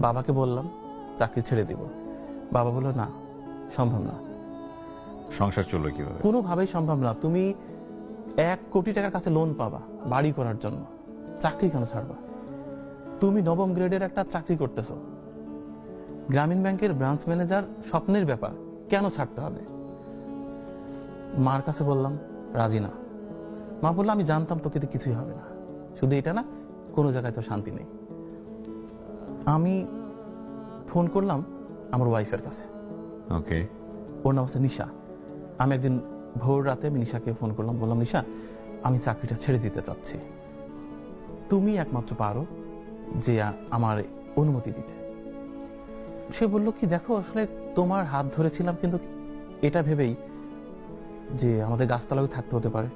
বাবাকে বললাম চাকরি ছেড়ে দিব। বাবা বলল না, সম্ভব না, সংসার চলবে কিভাবে? কোনোভাবেই সম্ভব না। তুমি 1 কোটি টাকার কাছে লোন পাবা বাড়ি করার জন্য, চাকরি কেন ছাড়বা? তুমি নবম গ্রেডের একটা চাকরি করতেছো, গ্রামীণ ব্যাংকের ব্রাঞ্চ ম্যানেজার, স্বপ্নের ব্যাপার, কেন ছাড়তে হবে? মার কাছে বললাম, রাজি না। মা বললো আমি জানতাম তোকে তো কিছুই হবে না, শুধু এটা না, কোনো জায়গায় তো শান্তি নেই। আমি ফোন করলাম আমার ওয়াইফের কাছে, ওকে। ওর নাম হচ্ছে নিশা। আমি একদিন ভোর রাতে আমি নিশাকে ফোন করলাম, বললাম নিশা আমি চাকরিটা ছেড়ে দিতে চাচ্ছি, তুমি একমাত্র পারো যে আমার অনুমতি দিতে। সে বলল কি, দেখো আসলে তোমার হাত ধরেছিলাম কিন্তু এটা ভেবেই যে আমাদের গাছতলায় থাকতে হতে পারে,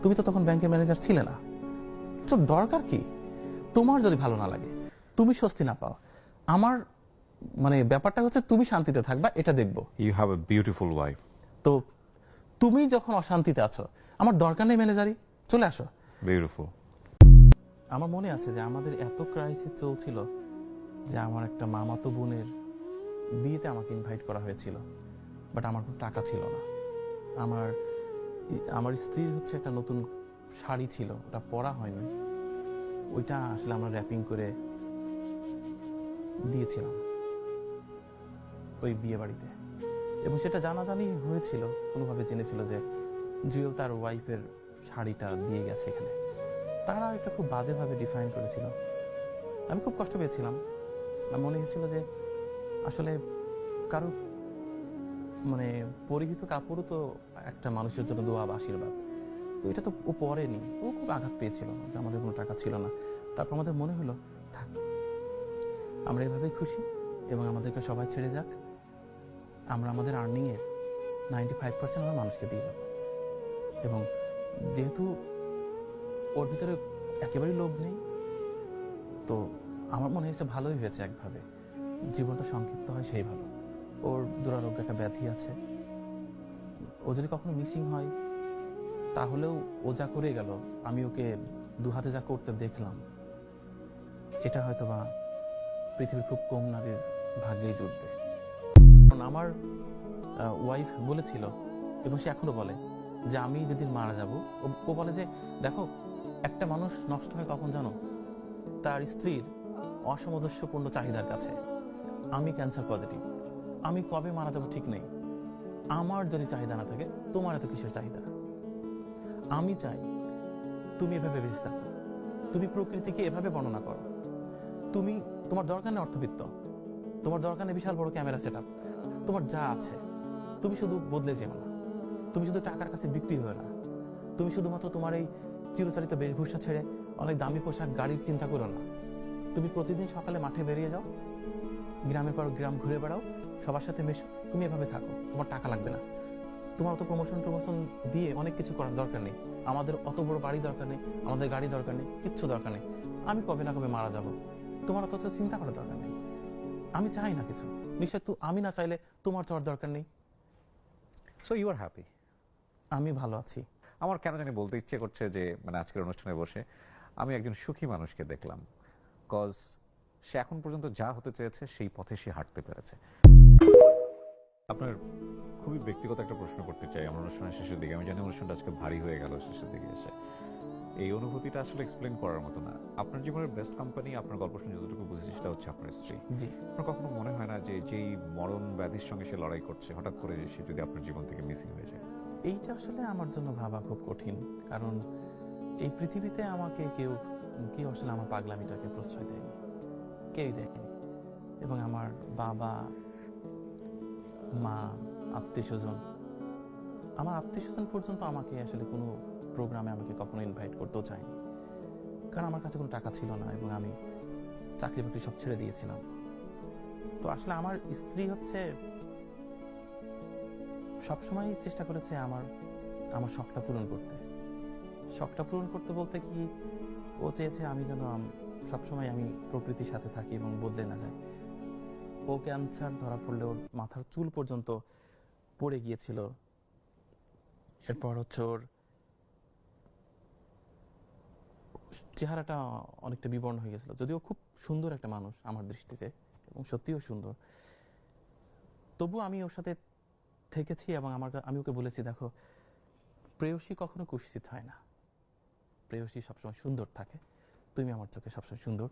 তুমি তো তখন ব্যাংকের ম্যানেজার ছিলে না, তোর দরকার কি? তোমার যদি ভালো না লাগে, তুমি স্বস্তি না পাও, আমার মানে ব্যাপারটা হচ্ছে তুমি শান্তিতে থাকবা, এটা দেখবো। You have a beautiful wife. তো তুমি যখন অশান্তিতে আছো, আমার দরকার নেই ম্যানেজারি, চলে আসো। বিউটিফুল। আমার মনে আছে যে আমাদের এত ক্রাইসিস চলছিল যে আমার একটা মামাতো বোনের বিয়েতে আমাকে ইনভাইট করা হয়েছিল, বাট আমার কোনো টাকা ছিল না। আমার আমার স্ত্রীর হচ্ছে একটা নতুন শাড়ি ছিল, ওটা পরা হয়নি, ওইটা আসলে আমরা র্যাপিং করে দিয়েছিলাম ওই বিয়ে বাড়িতে, এবং সেটা জানাজানি হয়েছিল, কোনোভাবে জেনেছিল যে জুয়েল তার ওয়াইফের শাড়িটা দিয়ে গেছে এখানে। তারা এটা খুব বাজেভাবে ডিফাইন করেছিল, আমি খুব কষ্ট পেয়েছিলাম। আমার মনে হয়েছিল যে আসলে কারো মানে পরিহিত কাপড়ও তো একটা মানুষের জন্য দোয়া বা আশীর্বাদ, তো এটা তো ও পরেনি, ও খুব আঘাত পেয়েছিল যে আমাদের কোনো টাকা ছিল না। তারপর আমাদের মনে হলো থাক, আমরা এভাবেই খুশি এবং আমাদেরকে সবাই ছেড়ে যাক, আমরা আমাদের আর্নিংয়ের 95% আমরা মানুষকে দিয়ে যাবো। এবং যেহেতু ওর ভিতরে একেবারেই লোভ নেই, তো আমার মনে হয়েছে ভালোই হয়েছে, একভাবে জীবনটা সংক্ষিপ্ত হয় সেই ভালো। ওর দুরারোগ্য একটা ব্যাধি আছে, ও যদি কখনো মিসিং হয় তাহলেও ও যা করে গেল, আমি ওকে দুহাতে যা করতে দেখলাম, এটা হয়তো বা পৃথিবীর খুব কম নারীর ভাগ্যেই জুটবে। কারণ আমার ওয়াইফ বলেছিল, এবং সে এখনো বলে, যে আমি যেদিন মারা যাব, ও বলে যে দেখো, একটা মানুষ নষ্ট হয় কখন জানো? তার স্ত্রীর অসামঞ্জস্যপূর্ণ চাহিদার কাছে। আমি ক্যান্সার পজিটিভ, আমি কবে মারা যাব ঠিক নেই, আমার যদি চাহিদা না থাকে, তোমার এত কিসের চাহিদা? আমি চাই তুমি এভাবে বেঁচে থাকো, তুমি প্রকৃতিকে এভাবে বর্ণনা করো, তুমি, তোমার দরকার নেই অর্থবিত্ত, তোমার দরকার নেই বিশাল বড় ক্যামেরা সেট আপ, তোমার যা আছে তুমি শুধু বদলে যেও না, তুমি শুধু টাকার কাছে বিক্রি হয়ে না, তুমি শুধুমাত্র তোমার এই চিরচারিত বেশভূষা ছেড়ে অনেক দামি পোশাক গাড়ির চিন্তা করো না, তুমি প্রতিদিন সকালে মাঠে বেরিয়ে যাও, গ্রামের পর গ্রাম ঘুরে বেড়াও, সবার সাথে মেশো, তুমি এভাবে থাকো, তোমার টাকা লাগবে না, তোমার অত প্রমোশন দিয়ে অনেক কিছু করার দরকার নেই, আমাদের অত বড় বাড়ি দরকার নেই, আমাদের গাড়ি দরকার নেই, কিচ্ছু দরকার নেই, আমি কবে না কবে মারা যাব, তোমার অত চিন্তা করার দরকার নেই, আমি চাই না কিছু, নিশ্চয় আমি না চাইলে তোমার চাওয়ার দরকার নেই। So you are happy? আমি ভালো আছি। আমার কেন জানি বলতে ইচ্ছে করছে যে মানে আজকের অনুষ্ঠানে বসে আমি একজন সুখী মানুষকে দেখলাম, কজ সে এখন পর্যন্ত যা হতে চেয়েছে সেই পথে সে হাঁটতে পেরেছে। আপনার খুবই ব্যক্তিগত একটা প্রশ্ন করতে চাই আমার অনুষ্ঠানের শেষের দিকে। আমি জানি অনুষ্ঠানটা আজকে ভারী হয়ে গেল শেষের দিকে এসে, এই অনুভূতিটা আসলে এক্সপ্লেন করার মতো না। আপনার জীবনের বেস্ট কোম্পানি, আপনার গল্প শুনে যতটুকু বুঝেছি সেটা হচ্ছে আপনার স্ত্রী। জি। আপনার কখনো মনে হয় না যে যেই মরণ ব্যাধির সঙ্গে সে লড়াই করছে, হঠাৎ করে সে যদি আপনার জীবন থেকে মিসিং হয়ে যায়? এইটা আসলে আমার জন্য ভাবা খুব কঠিন, কারণ এই পৃথিবীতে আমাকে কেউ কেউ আসলে আমার পাগলামিটাকে প্রশ্রয় দেয়নি, কেউই দেখেনি। এবং আমার বাবা, মা, আত্মীয় স্বজন, আমার আত্মীয় স্বজন পর্যন্ত আমাকে আসলে কোনো প্রোগ্রামে আমাকে কখনো ইনভাইট করতেও চায়নি, কারণ আমার কাছে কোনো টাকা ছিল না এবং আমি চাকরি বাকরি সব ছেড়ে দিয়েছিলাম। তো আসলে আমার স্ত্রী হচ্ছে সবসময় চেষ্টা করেছে আমার আমার শখটা পূরণ করতে। শখটা পূরণ করতে বলতে কি, ও চেয়েছে আমি যেন সবসময় আমি প্রকৃতির সাথে থাকি এবং বদলে না যাই। ও ক্যান্সার ধরা পড়লে ওর মাথার চুল পর্যন্ত পড়ে গিয়েছিল, এরপর হচ্ছে ওর চেহারাটা অনেকটা বিবর্ণ হয়ে গেছিল, যদিও খুব সুন্দর একটা মানুষ আমার দৃষ্টিতে এবং সত্যিও সুন্দর। তবু আমি ওর সাথে থেকেছি এবং আমি ওকে বলেছি, দেখো প্রেয়সী কখনো কুৎসিত হয় না, প্রেয়সী সবসময় সুন্দর থাকে, তুমি আমার চোখে সবসময় সুন্দর।